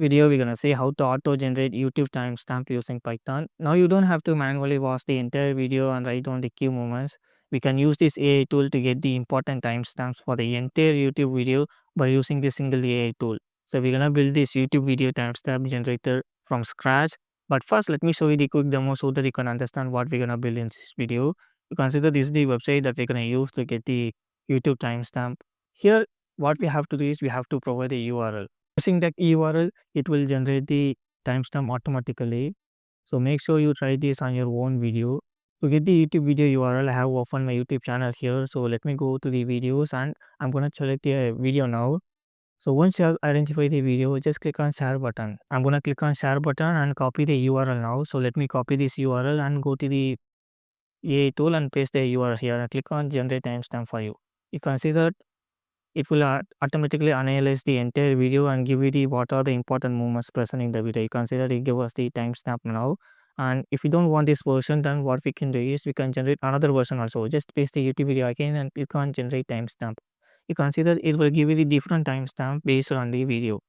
video, we're gonna see how to auto-generate YouTube timestamp using Python. Now you don't have to manually watch the entire video and write down the key moments. We can use this AI tool to get the important timestamps for the entire YouTube video by using this single AI tool. So we're gonna build this YouTube video timestamp generator from scratch. But first, let me show you the quick demo so that you can understand what we're gonna build in this video. You consider this is the website that we're gonna use to get the YouTube timestamp. Here, what we have to do is we have to provide a URL. Using that URL, it will generate the timestamp automatically. So make sure you try this on your own video. To get the YouTube video URL, I have opened my YouTube channel here. So let me go to the videos and I'm gonna select the video now. So once you have identified the video, just click on share button. I'm gonna click on share button and copy the URL now. So let me copy this URL and go to the AI tool and paste the URL here and click on generate timestamp for you. You can see that it will automatically analyze the entire video and give you the what are the important moments present in the video. You consider it give us the timestamp now. And if you don't want this version, then what we can do is we can generate another version also. Just paste the YouTube video again and click on generate timestamp. You consider it will give you the different timestamp based on the video.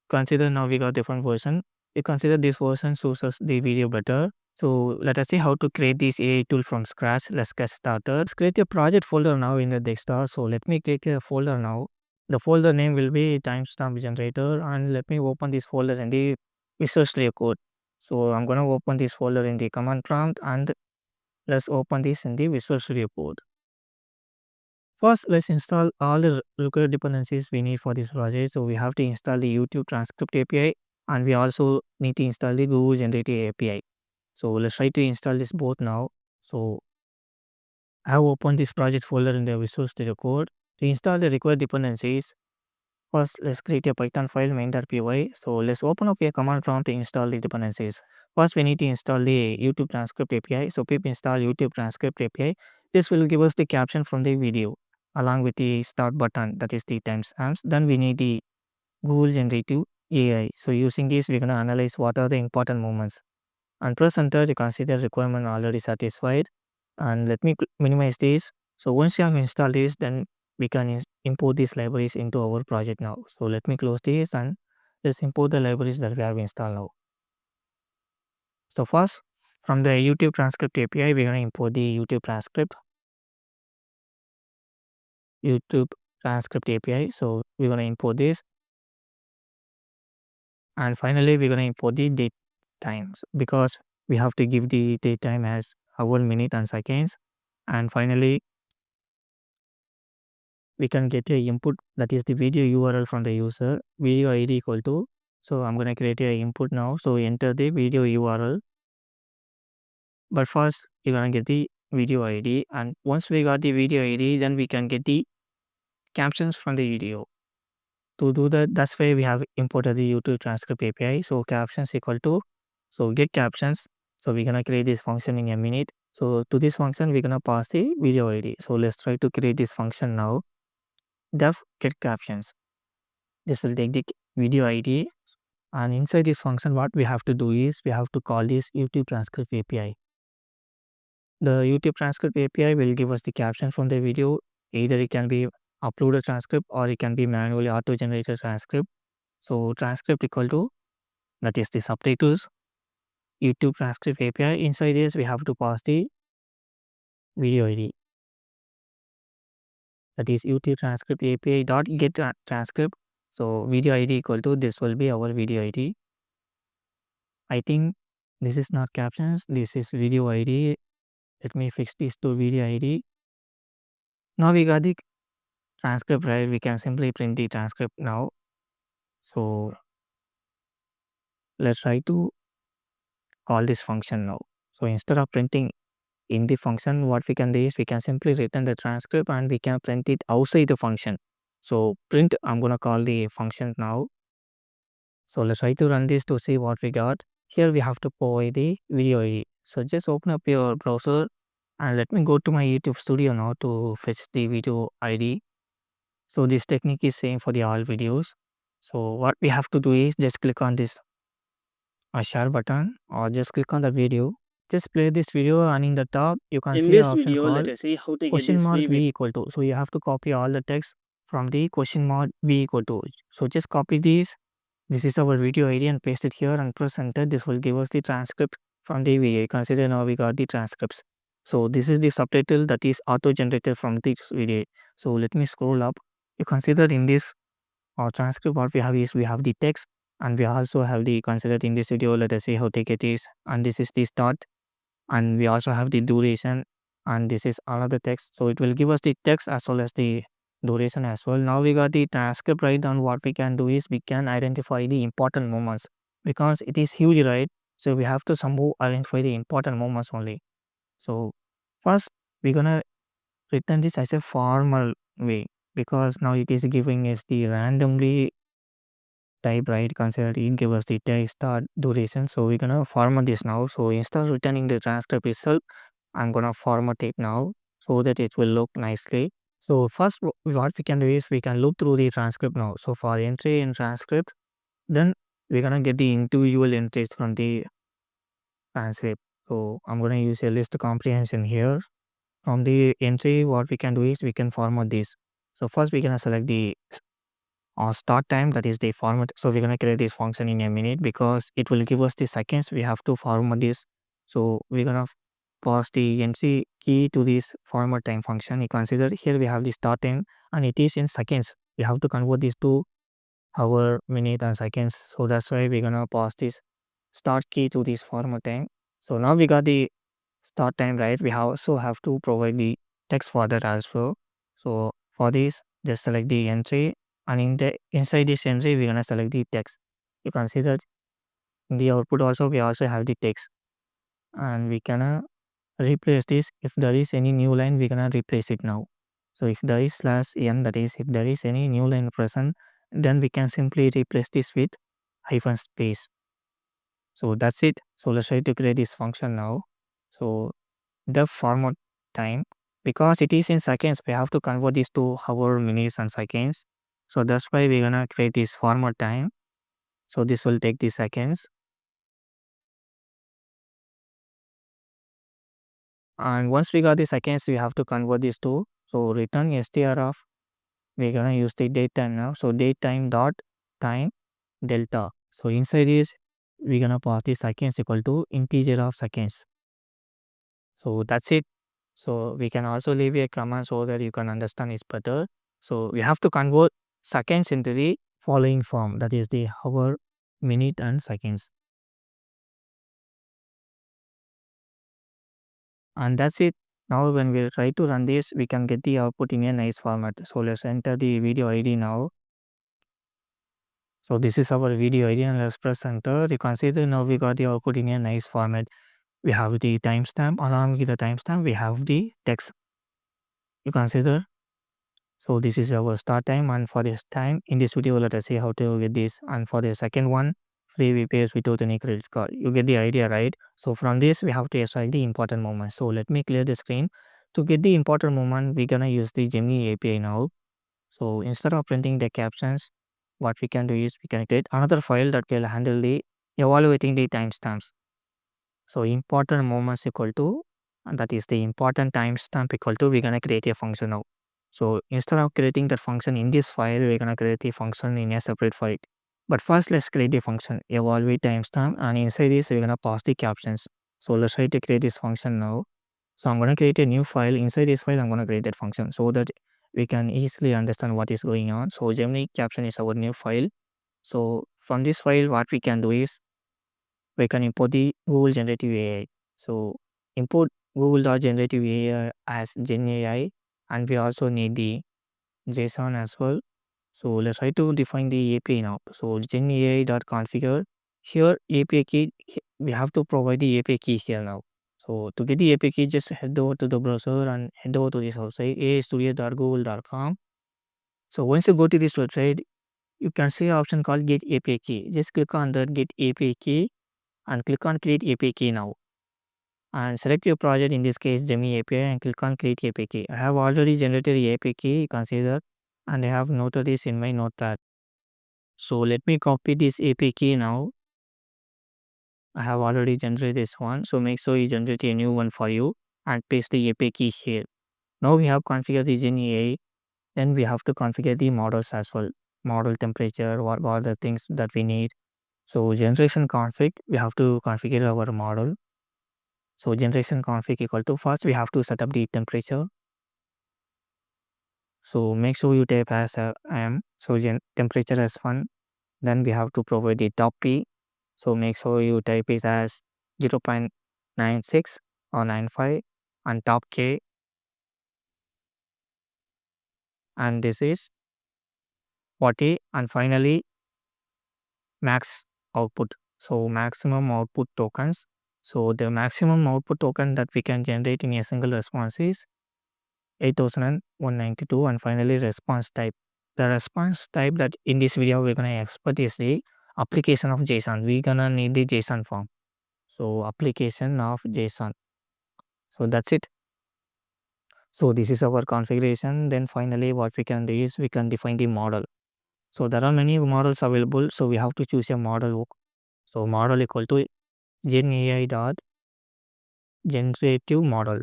Consider now we got different version. You consider this version shows us the video better. So let us see how to create this AI tool from scratch. Let's get started. Let's create a project folder now in the desktop. So let me click a folder now. The folder name will be timestamp generator and let me open this folder in the Visual Studio Code. So I'm gonna open this folder in the command prompt and let's open this in the Visual Studio Code. First, let's install all the required dependencies we need for this project. So we have to install the Youtube-Transcript-api and we also need to install the google-generativeai. So let's try to install this both now. So I have opened this project folder in the Visual Studio Code. To install the required dependencies, first let's create a Python file main.py. So let's open up a command prompt to install the dependencies. First we need to install the YouTube Transcript API. So pip install YouTube Transcript API. This will give us the caption from the video along with the start button, that is the timestamps. Then we need the Google Generative AI. So using this we're gonna analyze what are the important moments. And press enter, you can see the requirement already satisfied. And let me minimize this. So once you have installed this, then we can import these libraries into our project now. So let me close this and let's import the libraries that we have installed now. So first, from the YouTube Transcript API, we're going to import the YouTube Transcript API. So we're going to import this. And finally, we're going to import the date times because we have to give the date time as hour, minute, and seconds. And finally, we can get a input, that is the video URL from the user, video ID equal to. So I'm going to create a input now. So enter the video URL. But first, you're going to get the video ID. And once we got the video ID, then we can get the captions from the video. To do that, that's why we have imported the YouTube Transcript API. So captions equal to, so get captions. So we're going to create this function in a minute. So to this function, we're going to pass the video ID. So let's try to create this function now. Def get captions. This will take the video ID, and inside this function what we have to do is we have to call this YouTube Transcript API. The YouTube Transcript API will give us the caption from the video. Either it can be uploaded transcript or it can be manually auto-generated transcript. So transcript equal to, that is the subtitles, YouTube Transcript API. Inside this we have to pass the video ID. That is YouTube Transcript API dot get transcript. So video ID equal to, this will be our video ID. I think this is not captions, this is video ID. Let me fix this to video ID. Now we got the transcript, right? We can simply print the transcript now. So let's try to call this function now. So instead of printing in the function, what we can do is we can simply return the transcript and we can print it outside the function. So print, I'm gonna call the function now. So let's try to run this to see what we got. Here we have to provide the video ID. So just open up your browser and let me go to my YouTube Studio now to fetch the video ID. So this technique is same for the all videos. So what we have to do is just click on this share button or just click on the video. Just play this video and in the top you can In see the this option video, let called us see how to get question this mark free v equal to. So you have to copy all the text from the question mark v equal to. So just copy this. This is our video ID and paste it here and press enter. This will give us the transcript from the VA. Consider now we got the transcripts. So this is the subtitle that is auto generated from this video. So let me scroll up. You consider in this transcript what we have is we have the text, and we also have the considered in this video, let us see how thick it is, and this is the start, and we also have the duration, and this is another text. So it will give us the text as well as the duration as well. Now we got the transcript, right? And what we can do is we can identify the important moments because it is huge, right? So we have to somehow identify the important moments only. So first we're gonna return this as a formal way because now it is giving us the randomly type, right? Consider it give us the text start duration. So we're gonna format this now. So instead of returning the transcript itself, I'm gonna format it now so that it will look nicely. So first what we can do is we can look through the transcript now. So for entry in transcript, then we're gonna get the individual entries from the transcript. So I'm gonna use a list comprehension here. From the entry, what we can do is we can format this. So first we're gonna select the start time, that is the format. So we're gonna create this function in a minute because it will give us the seconds we have to format this. So we're gonna pass the entry key to this format time function. You consider here we have the start time and it is in seconds. We have to convert this to hour, minute and seconds. So that's why we're gonna pass this start key to this format time. So now we got the start time, right? We also have to provide the text for that as well. So for this, just select the entry, and inside this entry, we're gonna select the text. You can see that in the output also we also have the text, and we gonna replace this. If there is any new line, we're gonna replace it now. So if there is /n, that is if there is any new line present, then we can simply replace this with hyphen space. So that's it. So let's try to create this function now. So the format time, because it is in seconds, we have to convert this to hour, minutes and seconds. So that's why we're gonna create this format time. So this will take the seconds, and once we got the seconds, we have to convert this to, so return str of, we're gonna use the date time now. So date time dot time delta. So inside is we're gonna pass the seconds equal to integer of seconds. So that's it. So we can also leave a command so that you can understand it better. So we have to convert seconds into the following form, that is the hour, minute and seconds. And that's it. Now when we try to run this, we can get the output in a nice format. So let's enter the video ID now. So this is our video ID and let's press enter. You can see that now we got the output in a nice format. We have the timestamp, along with the timestamp we have the text. You consider. So this is our start time, and for this time in this video let us see how to get this, and for the second one, free repairs without any credit card. You get the idea, right? So from this we have to extract the important moment. So let me clear the screen. To get the important moment, we're gonna use the Gemini API now. So instead of printing the captions, what we can do is we can create another file that will handle the evaluating the timestamps. So important moments equal to, and that is the important timestamp equal to, we're gonna create a function now. So instead of creating that function in this file, we're gonna create the function in a separate file. But first let's create the function evaluate timestamp, and inside this we're gonna pass the captions. So let's try to create this function now. So I'm gonna create a new file. Inside this file I'm gonna create that function so that we can easily understand what is going on. So Gemini caption is our new file. So from this file what we can do is we can import the Google Generative AI. So import Google.generative AI as Gen AI, and we also need the JSON as well. So let's try to define the API now. So Gen AI.configure. Here API key, we have to provide the API key here now. So to get the API key, just head over to the browser and head over to this website aistudio.google.com. So once you go to this website, you can see an option called get API key. Just click on that get API key and click on create API key now, and select your project, in this case Gemini API, and click on create API key. I have already generated the API key, you can see that, and I have noted this in my notepad. So let me copy this API key now. I have already generated this one, so make sure you generate a new one for you and paste the API key here. Now we have configured the Gemini AI, then we have to configure the models as well. model temperature, what are the things that we need. So generation config, we have to configure our model. So generation config equal to, first we have to set up the temperature. So make sure you type as am. So temperature as 1. Then we have to provide the top P. So make sure you type it as 0.96 or 95, and top K, and this is 40, and finally max output. So maximum output tokens. So the maximum output token that we can generate in a single response is 8192, and finally response type. The response type that in this video we're gonna expert is the application of JSON. We're gonna need the JSON form. So application of JSON. So that's it. So this is our configuration. Then finally what we can do is we can define the model. So there are many models available. So we have to choose a model. So model equal to GenAI dot generative model.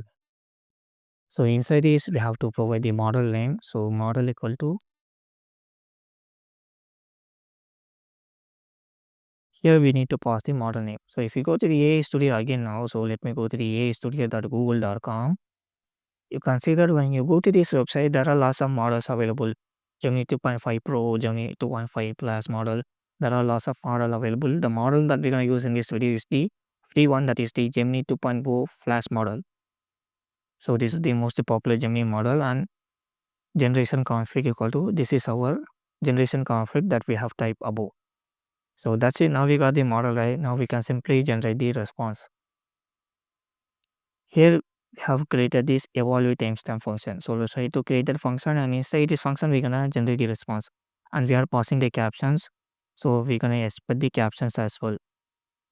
So inside this we have to provide the model name. So model equal to, here we need to pass the model name. So if you go to the AI Studio again now, so let me go to the AI Studio.google.com. You can see that when you go to this website, there are lots of models available. Gemini 2.5 Pro, Gemini 2.5 Plus model. There are lots of model available. The model that we're going to use in this video is the free one, that is the Gemini 2.0 Flash model. So this is the most popular Gemini model, and generation config equal to, this is our generation config that we have typed above. So that's it. Now we got the model right. Now we can simply generate the response. Here we have created this evaluate timestamp function. So let's try to create that function, and inside this function we're gonna generate the response, and we are passing the captions. So we're gonna expect the captions as well,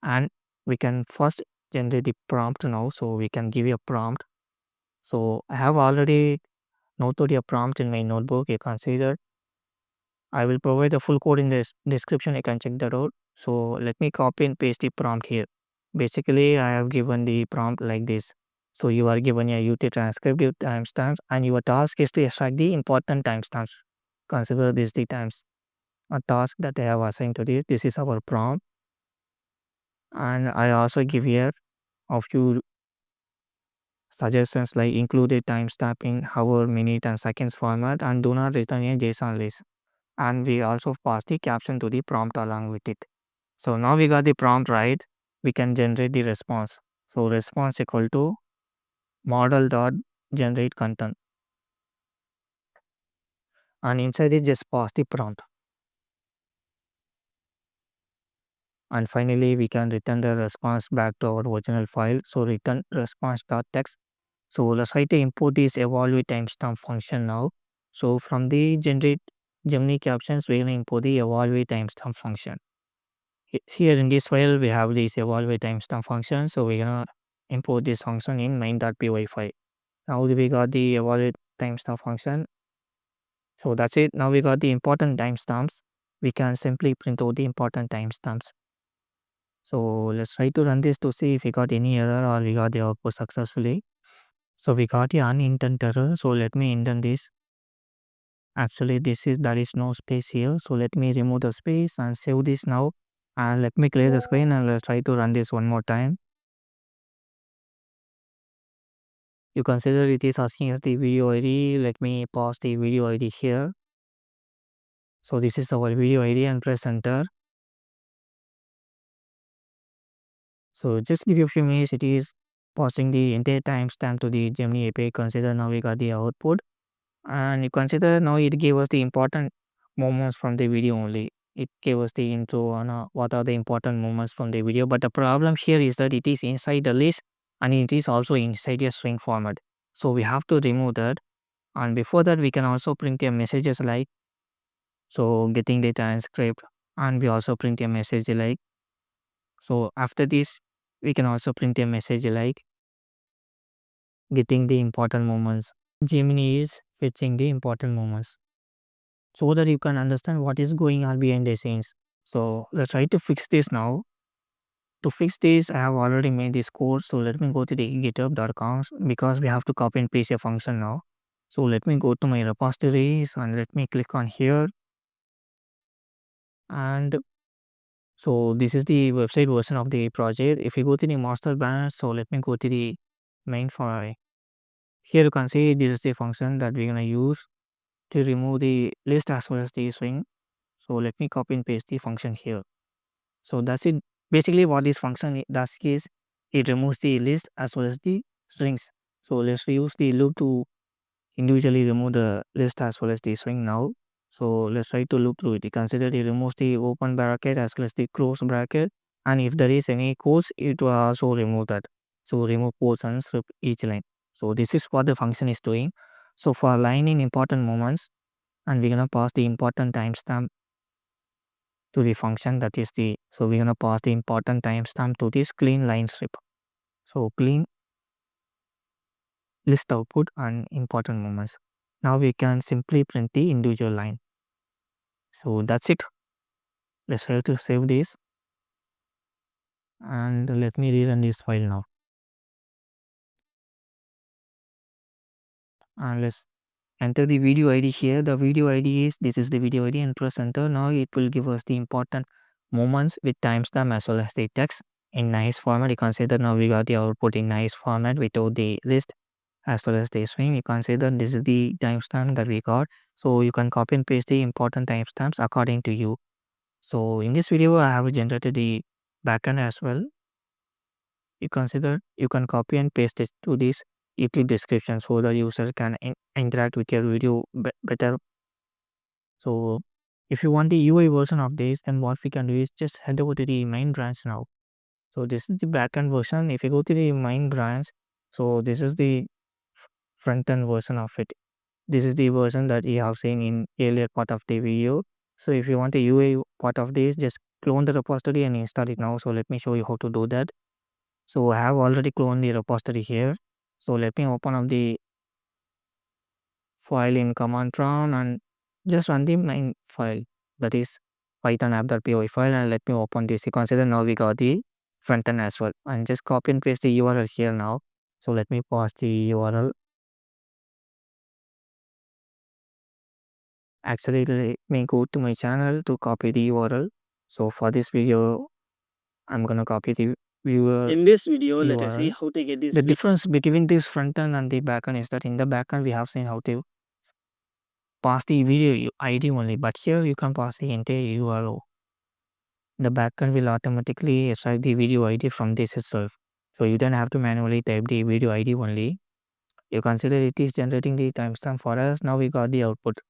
and we can first generate the prompt now. So we can give you a prompt. So I have already noted a prompt in my notebook. You can see that I will provide the full code in this description. You can check that out. So let me copy and paste the prompt here. Basically, I have given the prompt like this. So you are given a YouTube transcript with timestamps, and your task is to extract the important timestamps. Consider this the times a task that I have assigned to this. This is our prompt, and I also give here a few suggestions like include a timestamp in hour, minute, and seconds format, and do not return a JSON list. And we also pass the caption to the prompt along with it. So now we got the prompt right, we can generate the response. So response equal to model dot generate content, and inside it just pass the prompt, and finally we can return the response back to our original file. So return response dot text. So let's try to import this evaluate timestamp function now. So from the generate Gemini captions, we're going to import the evaluate timestamp function. Here in this file we have this evaluate timestamp function. So we're gonna import this function in main.py file. Now we got the evaluate timestamp function. So that's it. Now we got the important timestamps. We can simply print out the important timestamps. So let's try to run this to see if we got any error or we got the output successfully. So we got the unintended error. So let me indent this. Actually, there is no space here. So let me remove the space and save this now. And let me clear the screen and let's try to run this one more time. You consider it is asking us the video ID. Let me pause the video ID here. So this is our video ID and press enter. So just give you a few minutes. It is passing the entire timestamp to the Gemini API. Consider now we got the output, and you consider now it gave us the important moments from the video only. It gave us the intro and what are the important moments from the video. But the problem here is that it is inside the list and it is also inside a string format. So we have to remove that. And before that, we can also print a messages like, so getting the transcript, and we also print a message like, so after this we can also print a message like getting the important moments. Gemini is fetching the important moments, so that you can understand what is going on behind the scenes. So let's try to fix this now. To fix this, I have already made this code. So let me go to the github.com, because we have to copy and paste a function now. So let me go to my repositories and let me click on here. And so this is the website version of the project. If you go to the master branch, so let me go to the main file. Here you can see this is the function that we're gonna use to remove the list as well as the string. So let me copy and paste the function here. So that's it. Basically what this function does is it removes the list as well as the strings. So let's use the loop to individually remove the list as well as the string now. So let's try to loop through it. You consider it removes the open bracket as well as the close bracket, and if there is any quotes it will also remove that. So remove quotes and strip each line. So this is what the function is doing. So for aligning important moments, and we're gonna pass the important timestamp to the function, that is the, so we're gonna pass the important timestamp to this clean line strip. So clean list output and important moments. Now we can simply print the individual line. So that's it. Let's try to save this and let me rerun this file now. And let's enter the video ID here. The video ID is, this is the video ID, and press enter. Now it will give us the important moments with timestamp as well as the text in nice format. You can see that now we got the output in nice format without the list as well as the string. You can see that this is the timestamp that we got. So you can copy and paste the important timestamps according to you. So in this video, I have generated the backend as well. You consider you can copy and paste it to this YouTube description so the user can interact with your video better. So if you want the UI version of this, then what we can do is just head over to the main branch now. So this is the backend version. If you go to the main branch, so this is the front end version of it. This is the version that you have seen in earlier part of the video. So if you want a UI part of this, just clone the repository and install it now. So let me show you how to do that. So I have already cloned the repository here. So let me open up the file in command prompt and just run the main file, that is python app.py file, and let me open this. You consider now we got the front end as well, and just copy and paste the URL here now. So let me paste the URL. Actually, let me go to my channel to copy the URL. So for this video, I'm gonna copy the viewer In this video, let us see URL. how to get this The difference between this front end and the back end is that in the back end we have seen how to pass the video ID only, but here you can pass the entire URL. The backend will automatically extract the video ID from this itself. So you don't have to manually type the video ID only. You consider it is generating the timestamp for us. Now we got the output.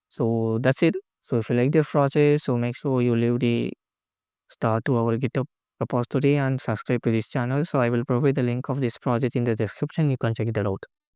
So that's it. So if you like this project, so make sure you leave the star to our GitHub repository and subscribe to this channel. So I will provide the link of this project in the description. You can check it out.